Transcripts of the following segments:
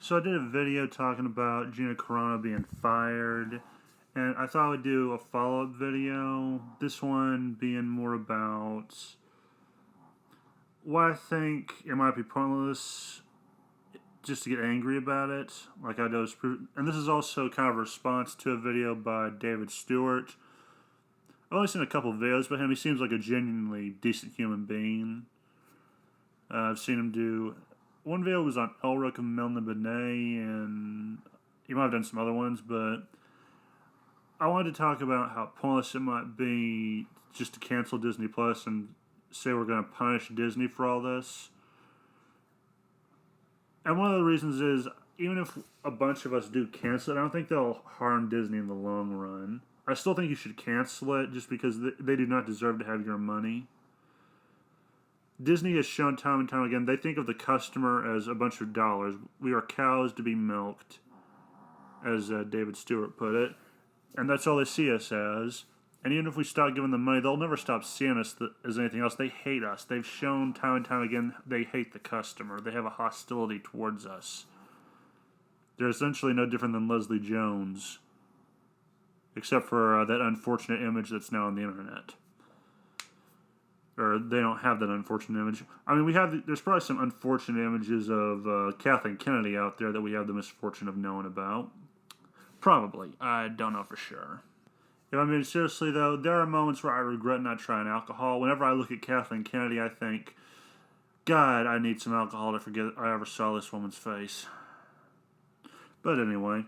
So I did a video talking about Gina Carano being fired, and I thought I would do a follow-up video. This one being more about why I think it might be pointless just to get angry about it, like I do. And this is also kind of a response to a video by David Stewart. I've only seen a couple of videos by him. He seems like a genuinely decent human being. I've seen him do... One video was on Elric and Melna Benet, and he might have done some other ones, but I wanted to talk about how pointless it might be just to cancel Disney Plus and say we're going to punish Disney for all this. And one of the reasons is, even if a bunch of us do cancel it, I don't think they'll harm Disney in the long run. I still think you should cancel it just because they do not deserve to have your money. Disney has shown time and time again, they think of the customer as a bunch of dollars. We are cows to be milked, as David Stewart put it. And that's all they see us as. And even if we stop giving them money, they'll never stop seeing us as anything else. They hate us. They've shown time and time again they hate the customer. They have a hostility towards us. They're essentially no different than Leslie Jones, except for that unfortunate image that's now on the internet. Or they don't have that unfortunate image. I mean, there's probably some unfortunate images of Kathleen Kennedy out there that we have the misfortune of knowing about. Probably. I don't know for sure. If I'm being seriously, though, there are moments where I regret not trying alcohol. Whenever I look at Kathleen Kennedy, I think, God, I need some alcohol to forget I ever saw this woman's face. But anyway,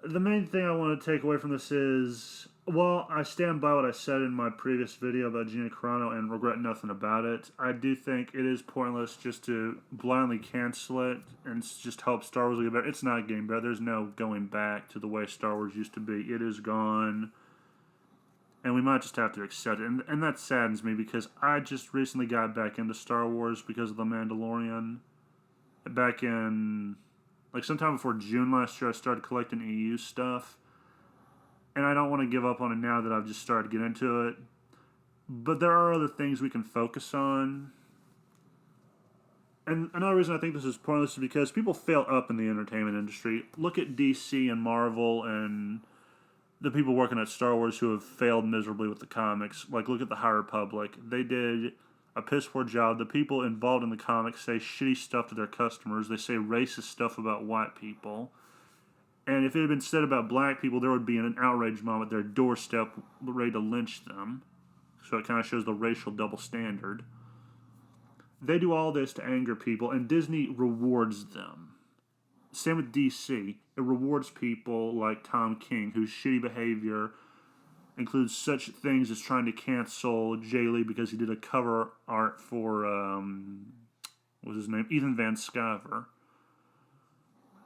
the main thing I want to take away from this is, well, I stand by what I said in my previous video about Gina Carano and regret nothing about it. I do think it is pointless just to blindly cancel it and just hope Star Wars will get better. It's not getting better. There's no going back to the way Star Wars used to be. It is gone. And we might just have to accept it. And that saddens me because I just recently got back into Star Wars because of The Mandalorian. Back in, like, sometime before June last year, I started collecting EU stuff. And I don't want to give up on it now that I've just started to get into it. But there are other things we can focus on. And another reason I think this is pointless is because people fail up in the entertainment industry. Look at DC and Marvel and the people working at Star Wars who have failed miserably with the comics. Like, look at the High Republic. They did a piss-poor job. The people involved in the comics say shitty stuff to their customers. They say racist stuff about white people. And if it had been said about black people, there would be an outrage mob at their doorstep ready to lynch them. So it kind of shows the racial double standard. They do all this to anger people, and Disney rewards them. Same with DC. It rewards people like Tom King, whose shitty behavior includes such things as trying to cancel Jay Lee because he did a cover art for, what was his name? Ethan Van Sciver.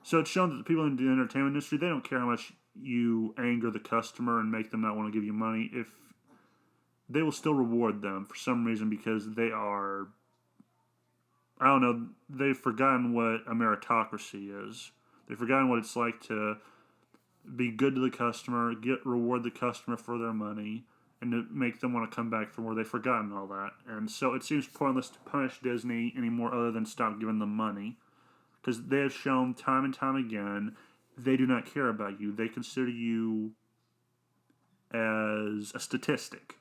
So it's shown that the people in the entertainment industry, they don't care how much you anger the customer and make them not want to give you money. If they will still reward them for some reason because they are, I don't know, they've forgotten what a meritocracy is. They've forgotten what it's like to be good to the customer, reward the customer for their money, and to make them want to come back for more. They've forgotten all that. And so it seems pointless to punish Disney anymore other than stop giving them money. Because they have shown time and time again, they do not care about you. They consider you as a statistic.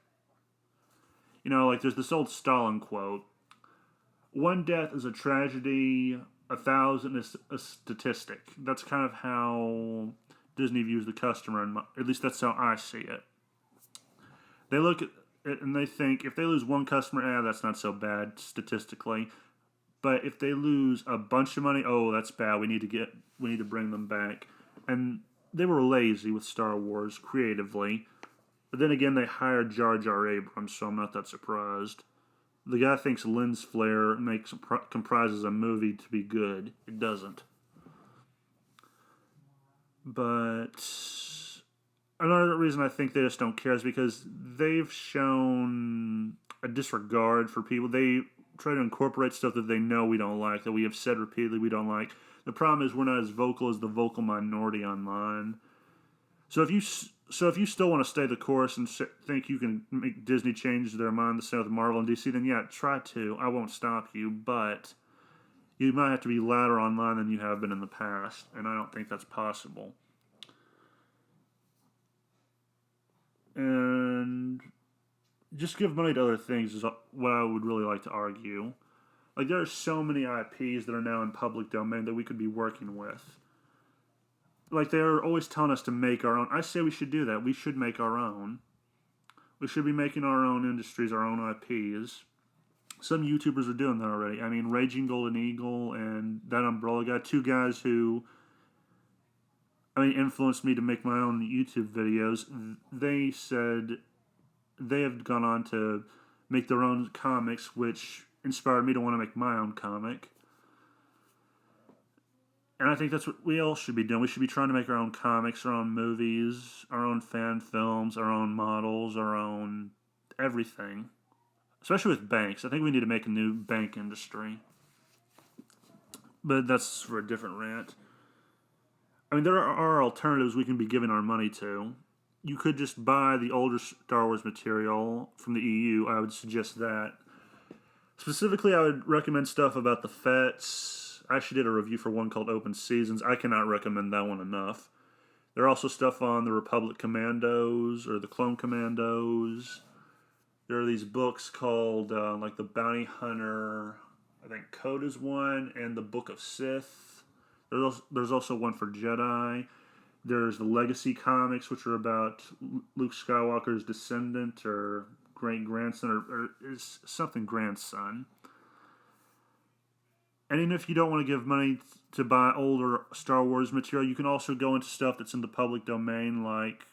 You know, like there's this old Stalin quote, one death is a tragedy, 1,000 is a statistic. That's kind of how Disney views the customer, and at least that's how I see it. They look at it and they think, if they lose one customer, that's not so bad statistically. But if they lose a bunch of money, that's bad. We need to bring them back. And they were lazy with Star Wars creatively. But then again, they hired Jar Jar Abrams, so I'm not that surprised. The guy thinks lens flare comprises a movie to be good. It doesn't. But another reason I think they just don't care is because they've shown a disregard for people. They try to incorporate stuff that they know we don't like, that we have said repeatedly we don't like. The problem is we're not as vocal as the vocal minority online. So if you still want to stay the course and think you can make Disney change their mind the same with Marvel and DC, then yeah, try to. I won't stop you, but You might have to be louder online than you have been in the past, and I don't think that's possible. And just give money to other things is what I would really like to argue. Like, there are so many IPs that are now in public domain that we could be working with. Like, they're always telling us to make our own. I say we should do that. We should make our own. We should be making our own industries, our own IPs. Some YouTubers are doing that already. I mean, Raging Golden Eagle and that Umbrella guy, two guys who, influenced me to make my own YouTube videos. They said they have gone on to make their own comics, which inspired me to want to make my own comic. And I think that's what we all should be doing. We should be trying to make our own comics, our own movies, our own fan films, our own models, our own everything. Especially with banks. I think we need to make a new bank industry. But that's for a different rant. I mean, there are alternatives we can be giving our money to. You could just buy the older Star Wars material from the EU. I would suggest that. Specifically, I would recommend stuff about the Fets. I actually did a review for one called Open Seasons. I cannot recommend that one enough. There are also stuff on the Republic Commandos or the Clone Commandos. There are these books called like the Bounty Hunter, I think Code is one, and the Book of Sith. There's also one for Jedi. There's the Legacy comics, which are about Luke Skywalker's descendant or great-grandson or is something grandson. And even if you don't want to give money to buy older Star Wars material, you can also go into stuff that's in the public domain like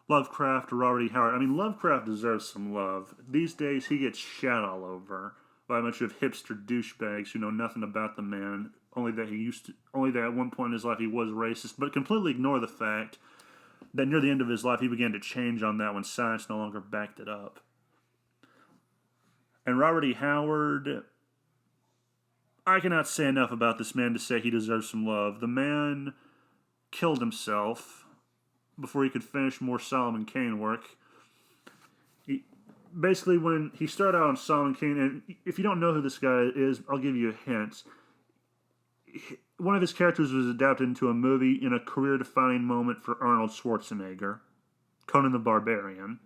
Lovecraft or Robert E. Howard. I mean, Lovecraft deserves some love. These days, he gets shat all over by a bunch of hipster douchebags who know nothing about the man. Only that at one point in his life he was racist, but completely ignore the fact that near the end of his life he began to change on that when science no longer backed it up. And Robert E. Howard, I cannot say enough about this man to say he deserves some love. The man killed himself before he could finish more Solomon Kane work. Basically, when he started out on Solomon Kane, and if you don't know who this guy is, I'll give you a hint. One of his characters was adapted into a movie in a career-defining moment for Arnold Schwarzenegger, Conan the Barbarian.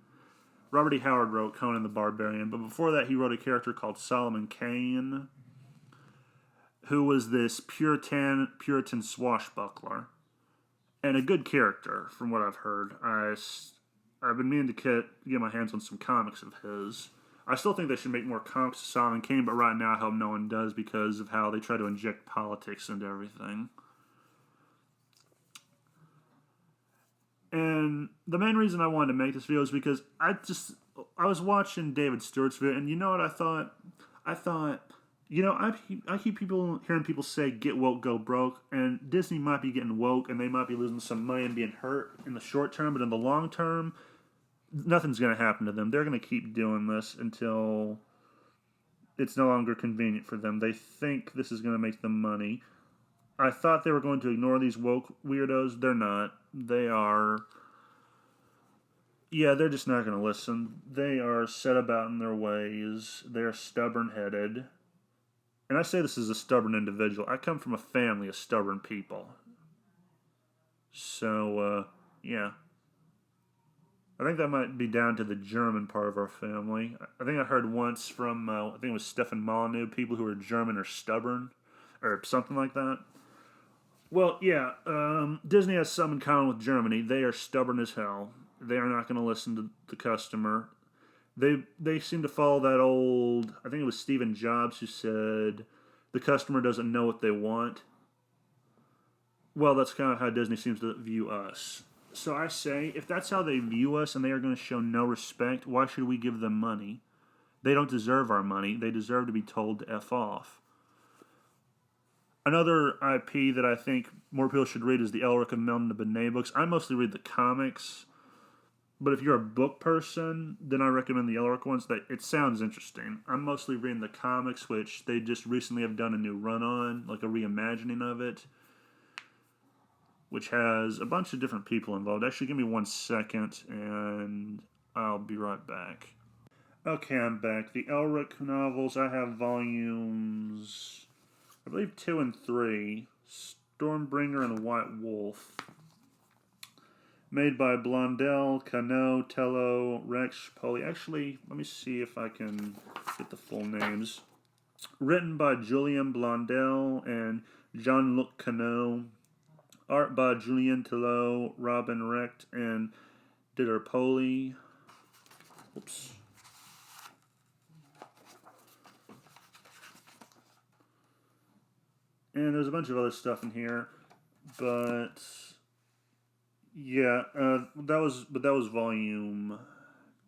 Robert E. Howard wrote Conan the Barbarian, but before that he wrote a character called Solomon Kane, who was this Puritan swashbuckler. And a good character, from what I've heard. I've been meaning to get my hands on some comics of his. I still think they should make more comics of Solomon Kane, but right now I hope no one does because of how they try to inject politics into everything. And the main reason I wanted to make this video is because I was watching David Stewart's video, and you know what I thought? I keep hearing people say, get woke, go broke, and Disney might be getting woke, and they might be losing some money and being hurt in the short term, but in the long term, nothing's going to happen to them. They're going to keep doing this until it's no longer convenient for them. They think this is going to make them money. I thought they were going to ignore these woke weirdos. They're not. They're just not going to listen. They are set about in their ways. They're stubborn-headed. And I say this as a stubborn individual. I come from a family of stubborn people. So, yeah. I think that might be down to the German part of our family. I think I heard once from, I think it was Stefan Molyneux, people who are German are stubborn, or something like that. Well, yeah, Disney has some in common with Germany. They are stubborn as hell. They are not going to listen to the customer. They seem to follow that old, I think it was Stephen Jobs who said, the customer doesn't know what they want. Well, that's kind of how Disney seems to view us. So I say, if that's how they view us and they are going to show no respect, why should we give them money? They don't deserve our money. They deserve to be told to F off. Another IP that I think more people should read is the Elric of Melton the Benet books. I mostly read the comics, but if you're a book person, then I recommend the Elric ones. It sounds interesting. I'm mostly reading the comics, which they just recently have done a new run on, like a reimagining of it, which has a bunch of different people involved. Actually, give me 1 second, and I'll be right back. Okay, I'm back. The Elric novels, I have volumes I believe 2 and 3, Stormbringer and White Wolf. Made by Blondell, Cano, Tello, Rex, Poli. Actually, let me see if I can get the full names. Written by Julien Blondell and Jean-Luc Cano. Art by Julien Tello, Robin Recht, and Dieter Poli. Oops. And there's a bunch of other stuff in here, but yeah, that was volume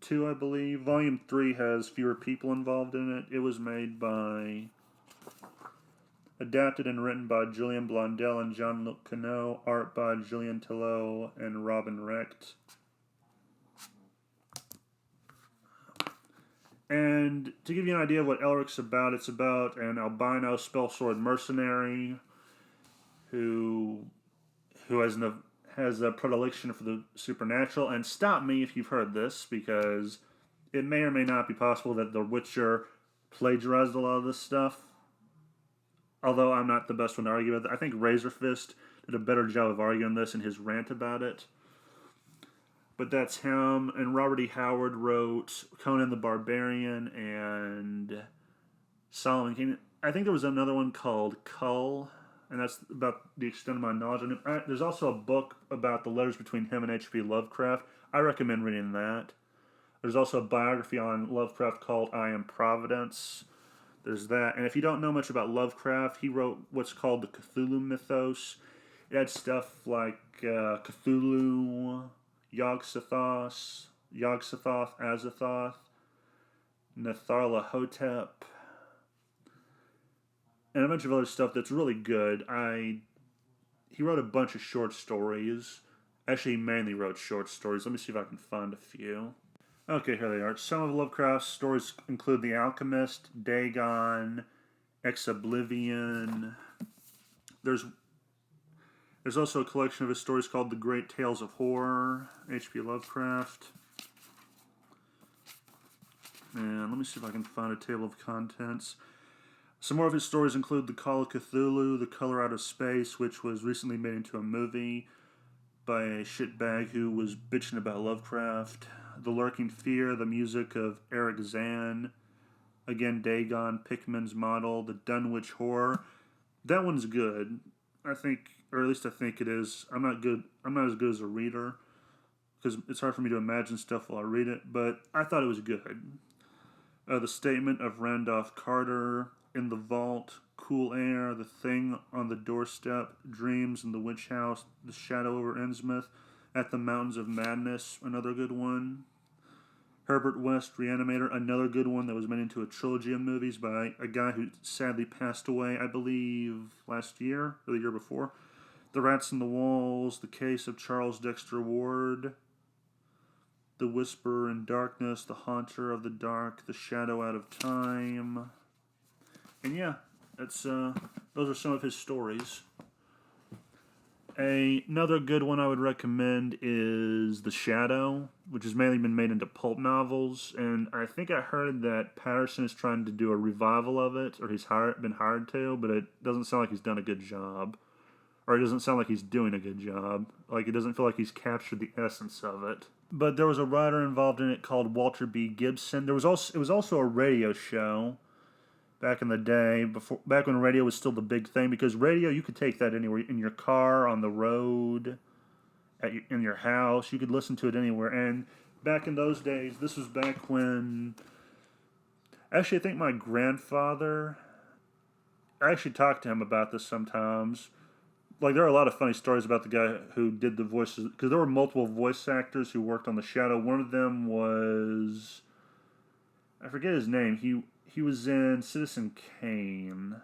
2, I believe. Volume 3 has fewer people involved in it. It was made by, adapted and written by Julien Blondell and Jean-Luc Cano, art by Julien Tello and Robin Recht. And to give you an idea of what Elric's about, it's about an albino spell sword mercenary who has a predilection for the supernatural. And stop me if you've heard this, because it may or may not be possible that The Witcher plagiarized a lot of this stuff. Although I'm not the best one to argue with it. I think Razorfist did a better job of arguing this in his rant about it. But that's him, and Robert E. Howard wrote Conan the Barbarian and Solomon King. I think there was another one called Cull, and that's about the extent of my knowledge. And there's also a book about the letters between him and H.P. Lovecraft. I recommend reading that. There's also a biography on Lovecraft called I Am Providence. There's that. And if you don't know much about Lovecraft, he wrote what's called the Cthulhu mythos. It had stuff like Cthulhu, Yog-Sothoth, Azathoth, Nyarlathotep, and a bunch of other stuff that's really good. He wrote a bunch of short stories. Actually, he mainly wrote short stories. Let me see if I can find a few. Okay, here they are. Some of Lovecraft's stories include The Alchemist, Dagon, Ex-Oblivion. There's also a collection of his stories called The Great Tales of Horror, H.P. Lovecraft. And let me see if I can find a table of contents. Some more of his stories include The Call of Cthulhu, The Color Out of Space, which was recently made into a movie by a shitbag who was bitching about Lovecraft. The Lurking Fear, the music of Eric Zahn. Again, Dagon, Pickman's Model, The Dunwich Horror. That one's good. I think, or at least I think it is. I'm not as good as a reader, because it's hard for me to imagine stuff while I read it, but I thought it was good. The Statement of Randolph Carter, In the Vault, Cool Air, The Thing on the Doorstep, Dreams in the Witch House, The Shadow over Innsmouth, At the Mountains of Madness, another good one. Herbert West, Reanimator, another good one that was made into a trilogy of movies by a guy who sadly passed away, I believe, last year, or the year before. The Rats in the Walls, The Case of Charles Dexter Ward, The Whisperer in Darkness, The Haunter of the Dark, The Shadow Out of Time. And yeah, those are some of his stories. Another good one I would recommend is The Shadow, which has mainly been made into pulp novels, and I think I heard that Patterson is trying to do a revival of it, or he's been hired to, but it doesn't sound like he's done a good job. Or it doesn't sound like he's doing a good job. Like, it doesn't feel like he's captured the essence of it. But there was a writer involved in it called Walter B. Gibson. It was also a radio show back in the day, back when radio was still the big thing, because radio, you could take that anywhere, in your car, on the road, in your house. You could listen to it anywhere. And back in those days, this was back when, actually, I think my grandfather, I actually talked to him about this sometimes. Like, there are a lot of funny stories about the guy who did the voices, because there were multiple voice actors who worked on The Shadow. One of them was, I forget his name. He was in Citizen Kane.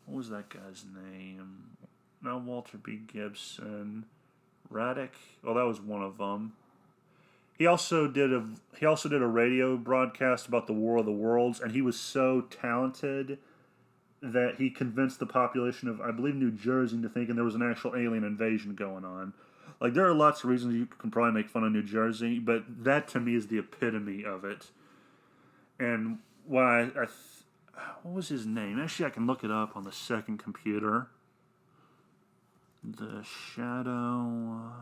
What was that guy's name? Not Walter B. Gibson. Raddick? Well, that was one of them. He also did a radio broadcast about the War of the Worlds, and he was so talented that he convinced the population of, I believe, New Jersey into thinking there was an actual alien invasion going on. Like, there are lots of reasons you can probably make fun of New Jersey, but that to me is the epitome of it. And why What was his name? Actually, I can look it up on the second computer. The Shadow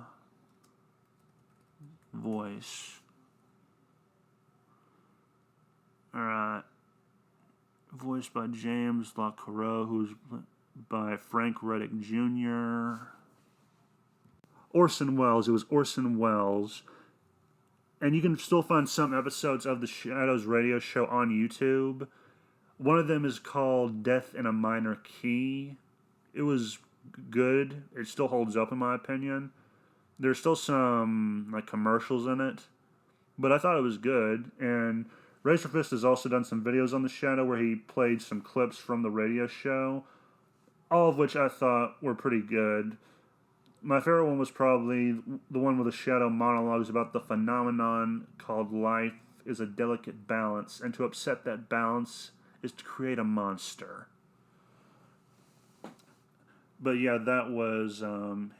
voice. Alright. Voiced by James LaCaro, who's by Frank Reddick Jr. Orson Welles. It was Orson Welles. And you can still find some episodes of the Shadows radio show on YouTube. One of them is called Death in a Minor Key. It was good. It still holds up in my opinion. There's still some like commercials in it, but I thought it was good. And Razorfist has also done some videos on the Shadow where he played some clips from the radio show, all of which I thought were pretty good. My favorite one was probably the one with the Shadow monologues about the phenomenon called life is a delicate balance, and to upset that balance is to create a monster. But yeah, that was him.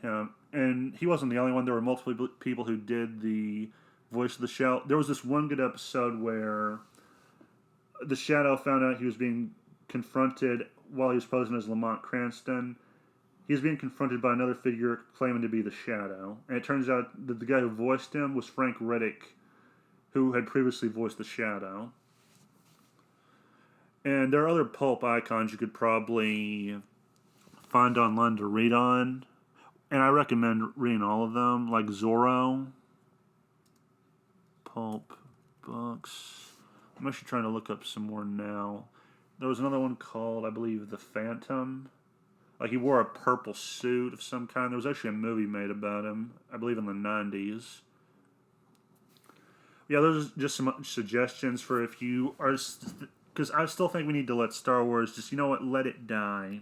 And he wasn't the only one. There were multiple people who did the voice of the Shadow. There was this one good episode where the Shadow found out he was being confronted while he was posing as Lamont Cranston. He was being confronted by another figure claiming to be the Shadow. And it turns out that the guy who voiced him was Frank Reddick, who had previously voiced the Shadow. And there are other pulp icons you could probably find online to read on. And I recommend reading all of them, like Zorro. Pulp books. I'm actually trying to look up some more now. There was another one called, I believe, The Phantom. Like, he wore a purple suit of some kind. There was actually a movie made about him, I believe in the 90s. Yeah, those are just some suggestions for if you are... Because I still think we need to let Star Wars just, you know what, let it die.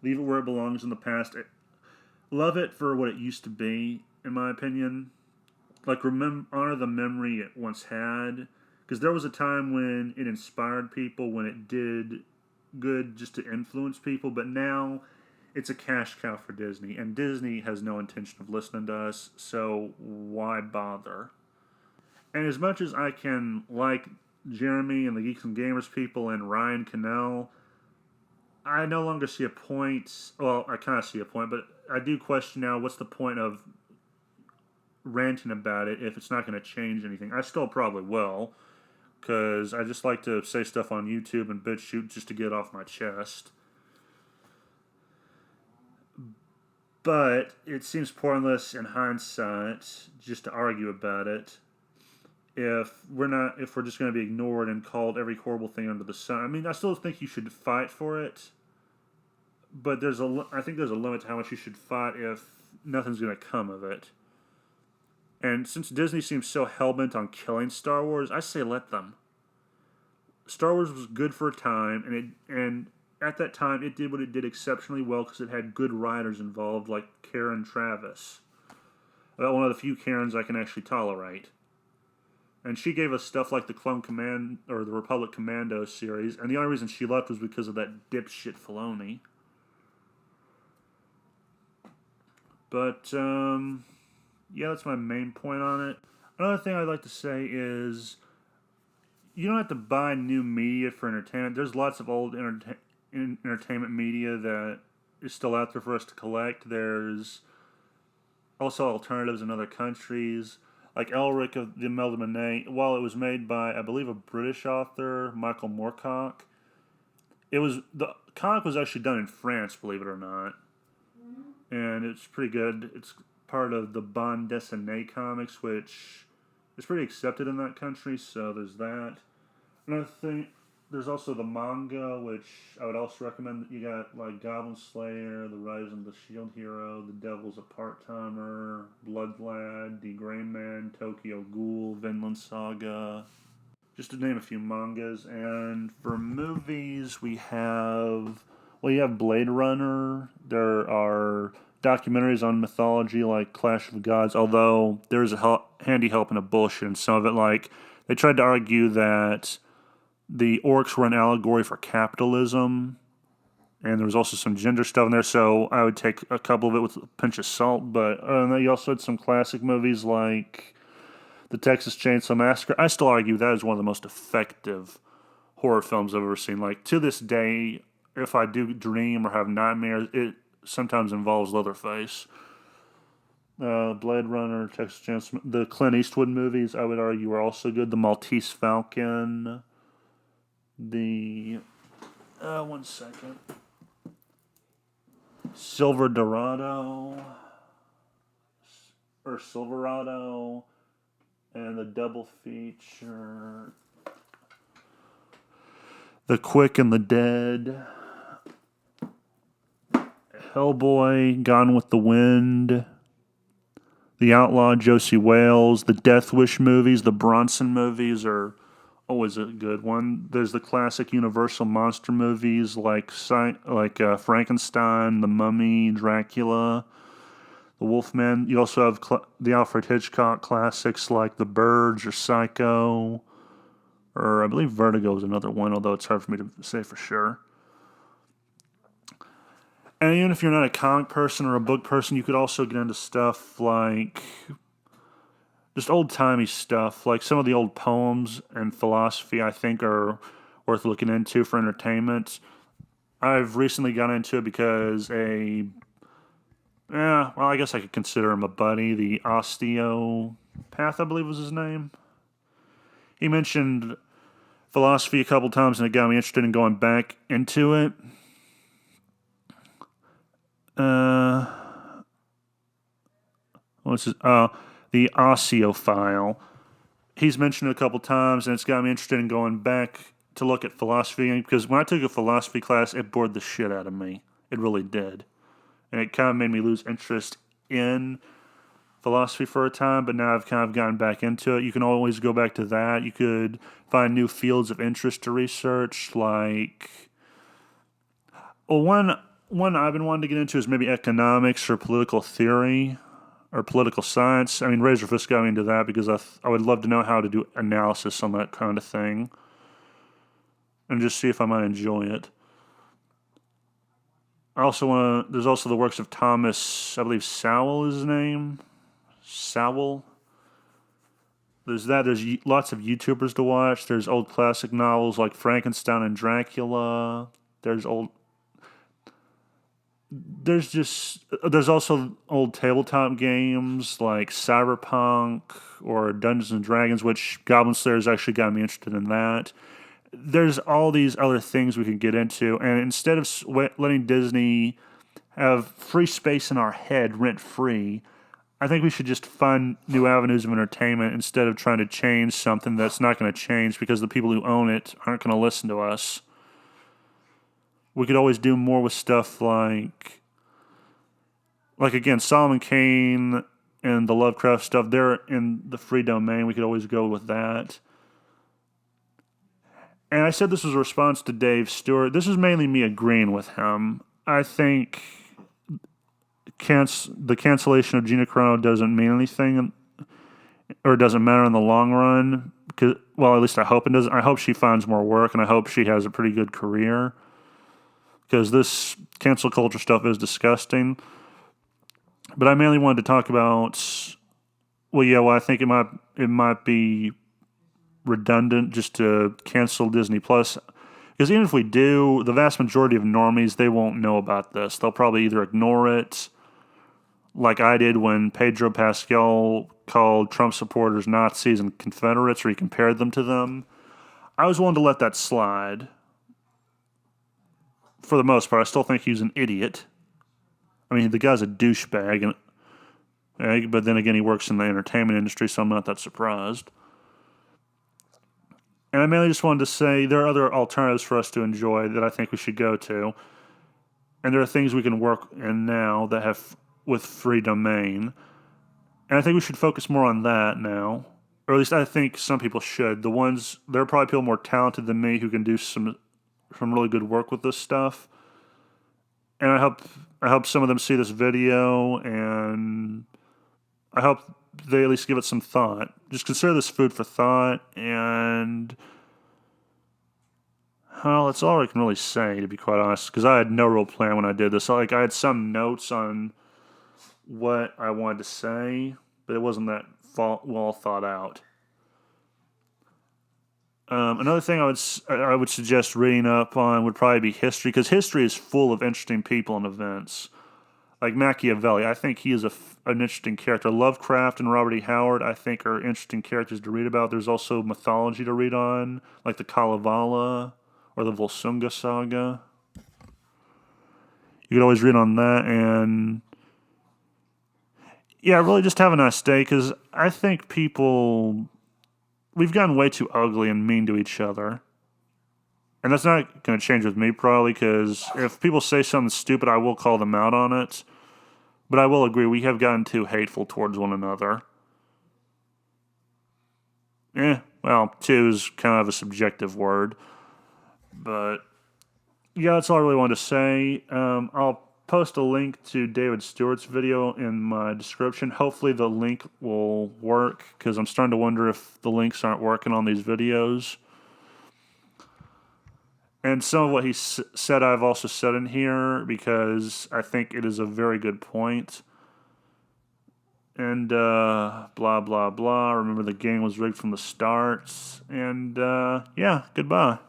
Leave it where it belongs in the past. Love it for what it used to be, in my opinion. Like, honor the memory it once had. Because there was a time when it inspired people, when it did good just to influence people, but now it's a cash cow for Disney, and Disney has no intention of listening to us, so why bother? And as much as I can like Jeremy and the Geeks and Gamers people and Ryan Cannell, I no longer see a point. Well, I kind of see a point, but I do question now, what's the point of ranting about it if it's not going to change anything? I still probably will, because I just like to say stuff on YouTube and BitChute just to get off my chest. But it seems pointless in hindsight just to argue about it if we're just going to be ignored and called every horrible thing under the sun. I mean, I still think you should fight for it, but I think there's a limit to how much you should fight if nothing's going to come of it. And since Disney seems so hellbent on killing Star Wars, I say let them. Star Wars was good for a time, and at that time it did what it did exceptionally well because it had good writers involved, like Karen Traviss. About one of the few Karens I can actually tolerate. And she gave us stuff like the Clone Command or the Republic Commando series, and the only reason she left was because of that dipshit Filoni. But yeah, that's my main point on it. Another thing I'd like to say is you don't have to buy new media for entertainment. There's lots of old entertainment media that is still out there for us to collect. There's also alternatives in other countries. Like Elric of the Imelda Monet, while it was made by, I believe, a British author, Michael Moorcock, the comic was actually done in France, believe it or not. And it's pretty good. It's part of the bande dessinée comics, which is pretty accepted in that country, so there's that. Another thing, there's also the manga, which I would also recommend. You got like Goblin Slayer, The Rise of the Shield Hero, The Devil's a Part-Timer, Blood Lad, The Gray Man, Tokyo Ghoul, Vinland Saga, just to name a few mangas. And for movies, you have Blade Runner. There are documentaries on mythology like Clash of the Gods, although there's a handy help and a bullshit in some of it. Like, they tried to argue that the orcs were an allegory for capitalism, and there was also some gender stuff in there, so I would take a couple of it with a pinch of salt. But you also had some classic movies like the Texas Chainsaw Massacre. I still argue that is one of the most effective horror films I've ever seen. Like, to this day, if I do dream or have nightmares, it sometimes involves Leatherface. Blade Runner, Texas Chainsaw, the Clint Eastwood movies, I would argue, are also good. The Maltese Falcon, the one second, Silver Dorado or Silverado, and the double feature, The Quick and the Dead, Hellboy, Gone with the Wind, The Outlaw, Josie Wales, the Death Wish movies, the Bronson movies are always a good one. There's the classic Universal monster movies like Frankenstein, The Mummy, Dracula, The Wolfman. You also have the Alfred Hitchcock classics like The Birds or Psycho, or I believe Vertigo is another one, although it's hard for me to say for sure. And even if you're not a comic person or a book person, you could also get into stuff like just old-timey stuff. Like some of the old poems and philosophy, I think, are worth looking into for entertainment. I've recently got into it because I guess I could consider him a buddy. The Osteopath, I believe was his name. He mentioned philosophy a couple times, and it got me interested in going back into it. What's his? The Osteophile. He's mentioned it a couple times, and it's got me interested in going back to look at philosophy. Because when I took a philosophy class, it bored the shit out of me. It really did, and it kind of made me lose interest in philosophy for a time. But now I've kind of gotten back into it. You can always go back to that. You could find new fields of interest to research, like one I've been wanting to get into is maybe economics or political theory or political science. I mean, Razorfist got me into that because I would love to know how to do analysis on that kind of thing and just see if I might enjoy it. There's also the works of Thomas, I believe Sowell is his name. Sowell. There's that. There's lots of YouTubers to watch. There's old classic novels like Frankenstein and Dracula. There's also old tabletop games like Cyberpunk or Dungeons and Dragons, which Goblin Slayer's actually got me interested in that. There's all these other things we can get into, and instead of letting Disney have free space in our head rent free, I think we should just find new avenues of entertainment instead of trying to change something that's not going to change because the people who own it aren't going to listen to us. We could always do more with stuff like again, Solomon Kane and the Lovecraft stuff. They're in the free domain. We could always go with that. And I said this was a response to Dave Stewart. This is mainly me agreeing with him. I think the cancellation of Gina Carano doesn't mean anything, or it doesn't matter in the long run. At least I hope it doesn't. I hope she finds more work, and I hope she has a pretty good career. Because this cancel culture stuff is disgusting. But I mainly wanted to talk about, I think it might be redundant just to cancel Disney Plus. Because even if we do, the vast majority of normies, they won't know about this. They'll probably either ignore it, like I did when Pedro Pascal called Trump supporters Nazis and Confederates, or he compared them to them. I was willing to let that slide. For the most part, I still think he's an idiot. I mean, the guy's a douchebag, but then again, he works in the entertainment industry, so I'm not that surprised. And I mainly just wanted to say there are other alternatives for us to enjoy that I think we should go to. And there are things we can work in now that have with free domain. And I think we should focus more on that now. Or at least I think some people should. There are probably people more talented than me who can do some really good work with this stuff. And I hope some of them see this video, and I hope they at least give it some thought. Just consider this food for thought, and that's all I can really say, to be quite honest, because I had no real plan when I did this. I had some notes on what I wanted to say, but it wasn't that well thought out. Another thing I would suggest reading up on would probably be history, because history is full of interesting people and events. Like Machiavelli, I think he is an interesting character. Lovecraft and Robert E. Howard, I think, are interesting characters to read about. There's also mythology to read on, like the Kalevala or the Volsunga saga. You could always read on that, and yeah, really just have a nice day, because I think we've gotten way too ugly and mean to each other. And that's not going to change with me, probably, because if people say something stupid, I will call them out on it. But I will agree, we have gotten too hateful towards one another. Well, too is kind of a subjective word. But yeah, that's all I really wanted to say. I'll post a link to David Stewart's video in my description. Hopefully the link will work, because I'm starting to wonder if the links aren't working on these videos. And some of what he said I've also said in here, because I think it is a very good point. And blah, blah, blah. Remember, the game was rigged from the start. And yeah, goodbye.